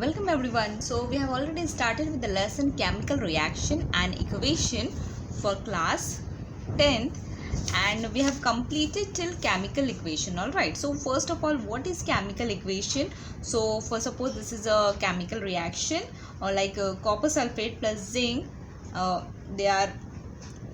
Welcome everyone. So we have already started with the lesson chemical reaction and equation for class 10th, and we have completed till chemical equation. Alright, so first of all, what is chemical equation? So for suppose this is a chemical reaction, or like copper sulfate plus zinc, they are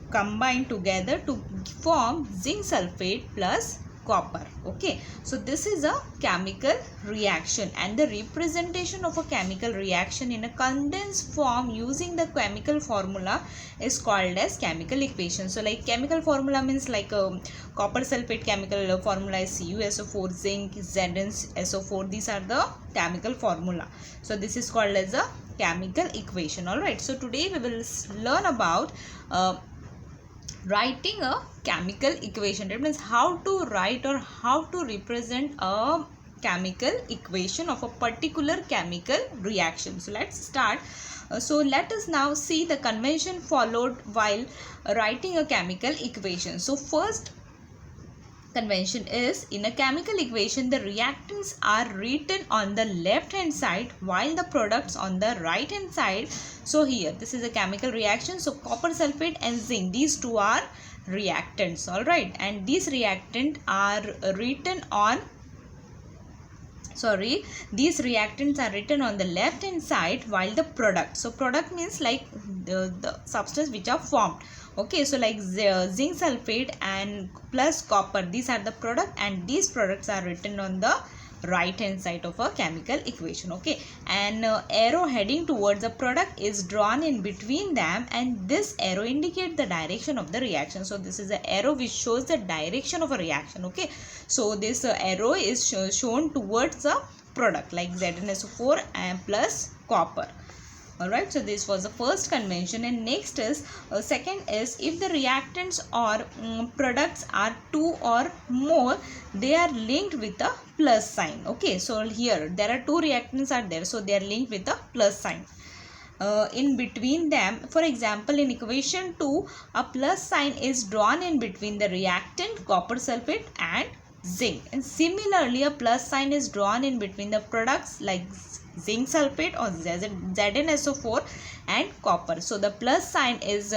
combined together to form zinc sulfate plus copper. Okay, so this is a chemical reaction, and the representation of a chemical reaction in a condensed form using the chemical formula is called as chemical equation. So like chemical formula means like copper sulfate chemical formula is CuSO4, zinc ZnSO4. These are the chemical formula. So this is called as a chemical equation. All right, so today we will learn about writing a chemical equation. That means how to write or how to represent a chemical equation of a particular chemical reaction. So let's start. So let us now see the convention followed while writing a chemical equation. So first convention is, in a chemical equation the reactants are written on the left hand side while the products on the right hand side. So here this is a chemical reaction, so copper sulfate and zinc, these two are reactants. All right, and these reactants are written on these reactants are written on the left hand side while the product, so product means like the substance which are formed. Okay, so like zinc sulfate and plus copper, these are the product, and these products are written on the right hand side of a chemical equation. Okay, and arrow heading towards the product is drawn in between them, and this arrow indicates the direction of the reaction. So this is the arrow which shows the direction of a reaction. Okay, so this arrow is shown towards the product like ZnSO4 and plus copper. Alright, so this was the first convention, and next is second is, if the reactants or products are two or more, they are linked with a plus sign. Okay, so here there are two reactants are there, so they are linked with a plus sign in between them. For example, in equation 2, a plus sign is drawn in between the reactant copper sulfate and zinc, and similarly a plus sign is drawn in between the products like zinc sulfate or ZnSO4 and copper. So the plus sign is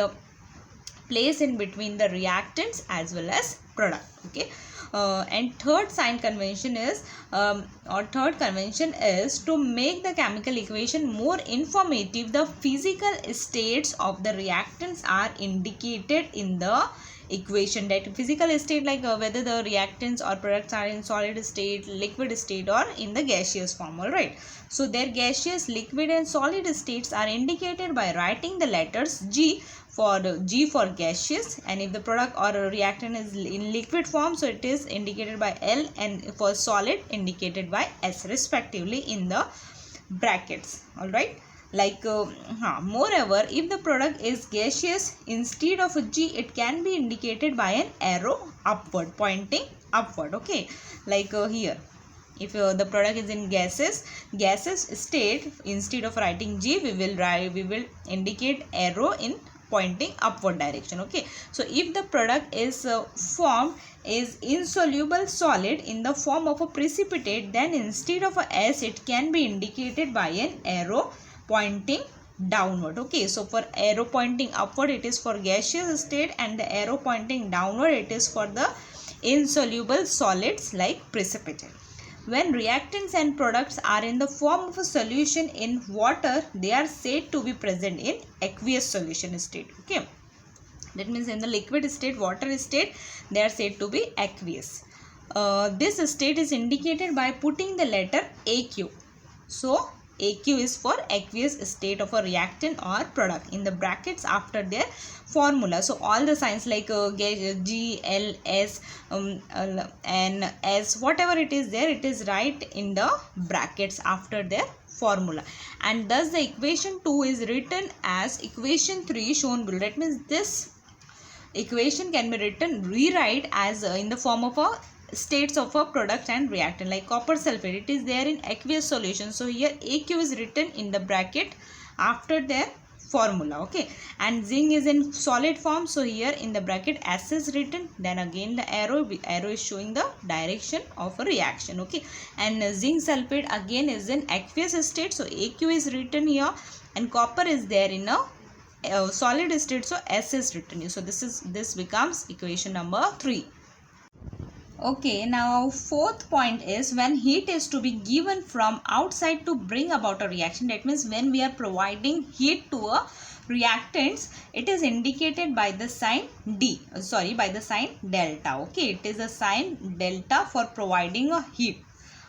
placed in between the reactants as well as product. Okay, and third sign convention is third convention is to make the chemical equation more informative, the physical states of the reactants are indicated in the equation. That physical state like whether the reactants or products are in solid state, liquid state, or in the gaseous form. All right, so their gaseous, liquid and solid states are indicated by writing the letters G for gaseous, and if the product or a reactant is in liquid form, so it is indicated by L, and for solid indicated by S respectively in the brackets. All right, like moreover, if the product is gaseous, instead of a G it can be indicated by an arrow upward, pointing upward. Okay, like here if the product is in gaseous state, instead of writing G we will indicate arrow in pointing upward direction. Okay, so if the product is formed is insoluble solid in the form of a precipitate, then instead of a S it can be indicated by an arrow pointing downward. Okay, so for arrow pointing upward it is for gaseous state, and the arrow pointing downward it is for the insoluble solids like precipitate. When reactants and products are in the form of a solution in water, they are said to be present in aqueous solution state. Okay, that means in the liquid state, water state, they are said to be aqueous. This state is indicated by putting the letter AQ. So AQ is for aqueous state of a reactant or product in the brackets after their formula. So all the signs like G, L, S and S, whatever it is there, it is right in the brackets after their formula, and thus the equation 2 is written as equation 3 shown below. That means this equation can be rewrite as in the form of a states of a product and reactant. Like copper sulfate, it is there in aqueous solution, so here AQ is written in the bracket after their formula. Okay, and zinc is in solid form, so here in the bracket S is written, then again the arrow is showing the direction of a reaction. Okay, and zinc sulfate again is in aqueous state, so AQ is written here, and copper is there in a solid state, so S is written here. So this becomes equation number 3. Okay, now fourth point is when heat is to be given from outside to bring about a reaction. That means when we are providing heat to a reactants, it is indicated by the sign by the sign delta. Okay, it is a sign delta for providing a heat.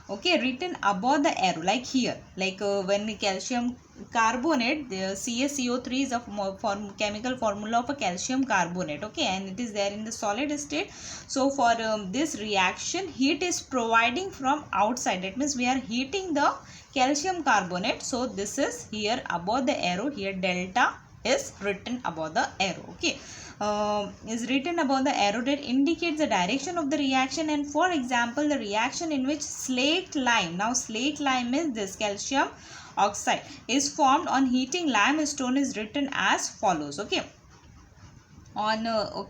Okay, written above the arrow, like here, like when the calcium carbonate, the CaCO3 is a chemical formula of a calcium carbonate. Okay, and it is there in the solid state. So for this reaction, heat is providing from outside. That means we are heating the calcium carbonate. So this is here above the arrow, here delta is written above the arrow. Okay, is written above the arrow that indicates the direction of the reaction. And for example, the reaction in which slaked lime, now slaked lime is this calcium oxide, is formed on heating limestone, is written as follows. Okay, on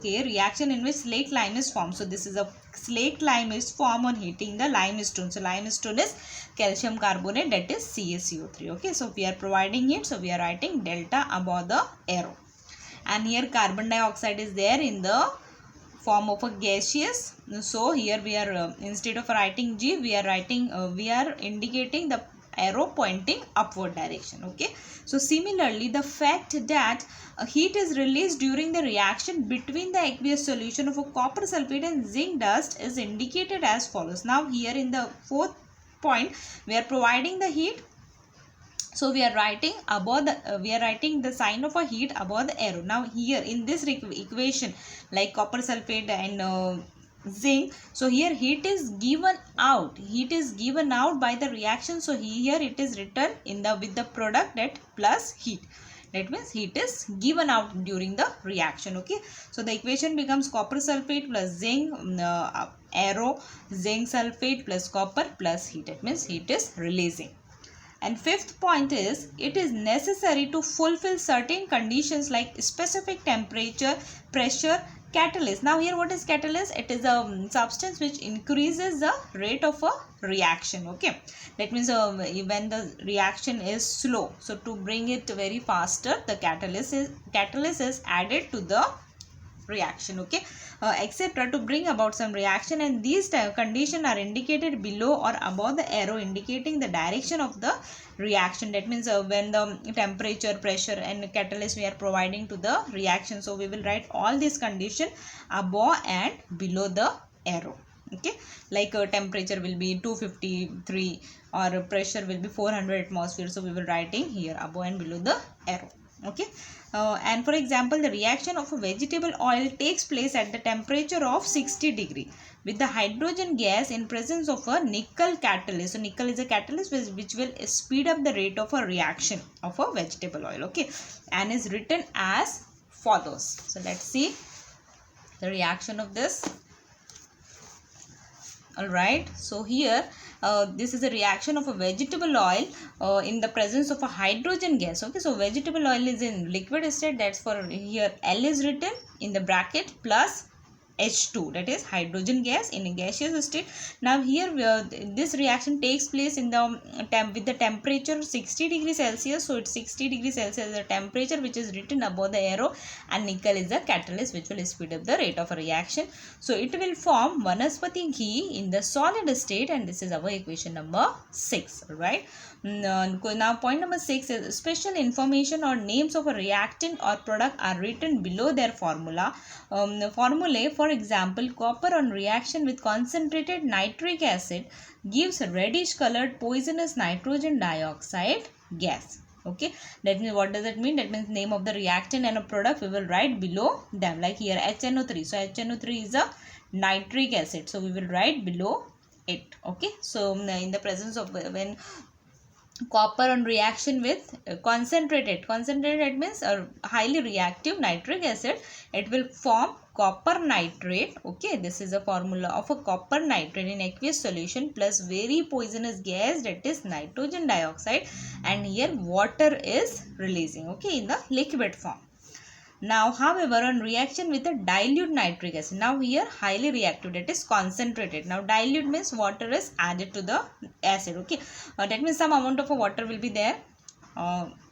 reaction in which slaked lime is formed. So this is a slaked lime is formed on heating the limestone. So limestone is calcium carbonate, that is CaCO3. Okay, so we are providing it, so we are writing delta above the arrow. And here carbon dioxide is there in the form of a gaseous. So here we are instead of writing G, we are writing we are indicating the arrow pointing upward direction. Okay, so similarly the fact that heat is released during the reaction between the aqueous solution of a copper sulfate and zinc dust is indicated as follows. Now here in the fourth point, we are providing the heat, so we are writing above the we are writing the sign of a heat above the arrow. Now here in this equation, like copper sulfate and zinc, so here heat is given out, by the reaction. So here it is written in the with the product that plus heat, that means heat is given out during the reaction. Okay, so the equation becomes copper sulfate plus zinc arrow zinc sulfate plus copper plus heat, that means heat is releasing. And fifth point is it is necessary to fulfill certain conditions like specific temperature, pressure, catalyst. Now here what is catalyst? It is a substance which increases the rate of a reaction. Okay, that means when the reaction is slow, so to bring it very faster, the catalyst is added to the reaction. Okay, etc., to bring about some reaction, and these conditions are indicated below or above the arrow indicating the direction of the reaction. That means when the temperature, pressure and catalyst we are providing to the reaction, so we will write all these conditions above and below the arrow. Okay, like temperature will be 253 or pressure will be 400 atmosphere, so we will writing here above and below the arrow. Okay, and for example, the reaction of a vegetable oil takes place at the temperature of 60 degree with the hydrogen gas in presence of a nickel catalyst. So nickel is a catalyst which will speed up the rate of a reaction of a vegetable oil. Okay, and is written as follows. So let's see the reaction of this. Alright, so here this is a reaction of a vegetable oil in the presence of a hydrogen gas. Okay, so vegetable oil is in liquid state, that's for here L is written in the bracket plus H2, that is hydrogen gas in a gaseous state. Now here this reaction takes place in the with the temperature 60 degrees Celsius. So it's 60 degrees Celsius the temperature which is written above the arrow, and nickel is the catalyst which will speed up the rate of a reaction. So it will form vanaspati ghee in the solid state, and this is our equation number 6. Right. Now point number 6 is special information or names of a reactant or product are written below their formula. Formulae, for example, copper on reaction with concentrated nitric acid gives reddish colored poisonous nitrogen dioxide gas. Okay, that means what does it mean? That means name of the reactant and a product we will write below them, like here HNO3. So HNO3 is a nitric acid, so we will write below it. Okay, so in the presence of when copper on reaction with concentrated, that means a highly reactive nitric acid, it will form copper nitrate, okay, this is a formula of a copper nitrate in aqueous solution plus very poisonous gas, that is nitrogen dioxide, and here water is releasing, okay, in the liquid form. Now, however, on reaction with a dilute nitric acid, now here highly reactive, that is concentrated. Now, dilute means water is added to the acid, okay. That means some amount of water will be there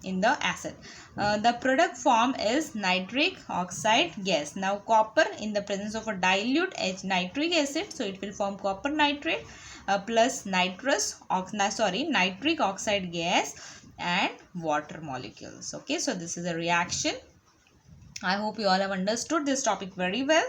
in the acid. The product form is nitric oxide gas. Now, copper in the presence of a dilute nitric acid, so it will form copper nitrate plus nitric oxide gas and water molecules, okay. So, this is a reaction. I hope you all have understood this topic very well.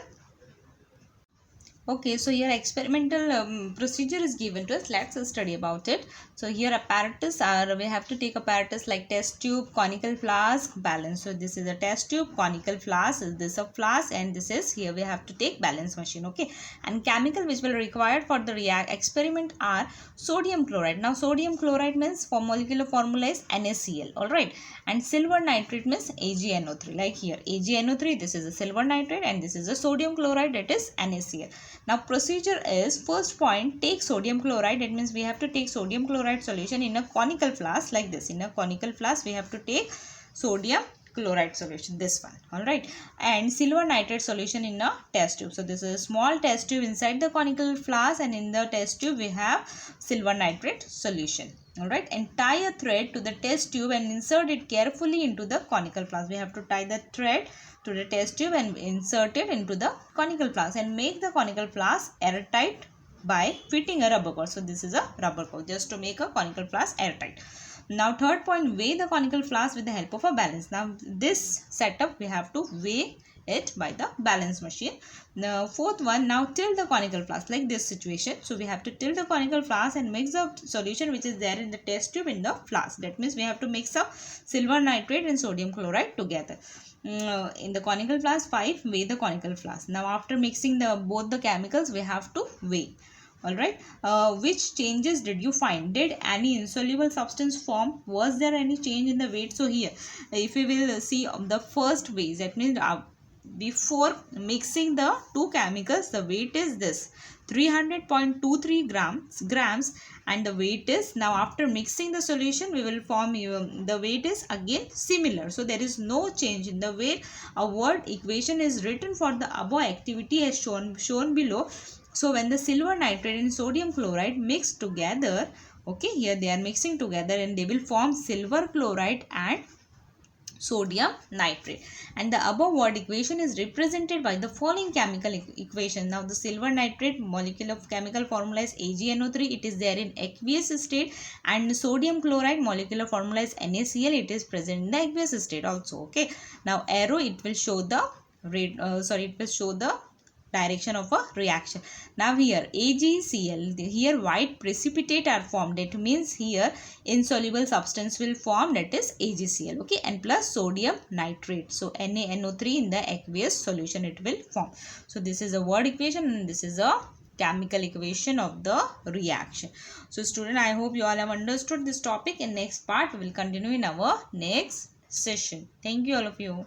Okay, so here experimental procedure is given to us. Let's study about it. So here apparatus are, we have to take apparatus like test tube, conical flask, balance. So this is a test tube, conical flask, this is a flask, and this is, here we have to take balance machine, okay. And chemical which will required for the experiment are sodium chloride. Now sodium chloride means for molecular formula is NaCl, alright. And silver nitrate means AgNO3, like here AgNO3, this is a silver nitrate, and this is a sodium chloride, that is NaCl. Now procedure is, first point, take sodium chloride. That means we have to take sodium chloride solution in a conical flask like this. In a conical flask we have to take sodium chloride solution, this one, alright. And silver nitrate solution in a test tube. So this is a small test tube inside the conical flask, and in the test tube we have silver nitrate solution, alright. And tie a thread to the test tube and insert it carefully into the conical flask. We have to tie the thread to the test tube and insert it into the conical flask and make the conical flask airtight by fitting a rubber cord. So this is a rubber cord just to make a conical flask airtight. Now third point, weigh the conical flask with the help of a balance. Now this setup we have to weigh it by the balance machine. The fourth one, now tilt the conical flask like this situation. So we have to tilt the conical flask and mix the solution which is there in the test tube in the flask. That means we have to mix up silver nitrate and sodium chloride together. In the conical flask, 5, weigh the conical flask. Now after mixing both the chemicals, we have to weigh. Alright, which changes did you find? Did any insoluble substance form? Was there any change in the weight? So here, if we will see the first weight, that means before mixing the two chemicals, the weight is this 300.23 grams, and the weight is, now after mixing the solution we will form the weight is again similar. So there is no change in the weight. A word equation is written for the above activity as shown below. So when the silver nitrate and sodium chloride mix together, okay, here they are mixing together and they will form silver chloride and sodium nitrate, and the above word equation is represented by the following chemical equation. Now the silver nitrate molecular chemical formula is AgNO3, it is there in aqueous state, and sodium chloride molecular formula is NaCl, it is present in the aqueous state also, okay. Now arrow, it will show the direction of a reaction. Now here AgCl, here white precipitate are formed. That means here insoluble substance will form, that is AgCl, okay, and plus sodium nitrate. So NaNO3 in the aqueous solution it will form. So this is a word equation and this is a chemical equation of the reaction. So student, I hope you all have understood this topic. In next part we will continue in our next session. Thank you all of you.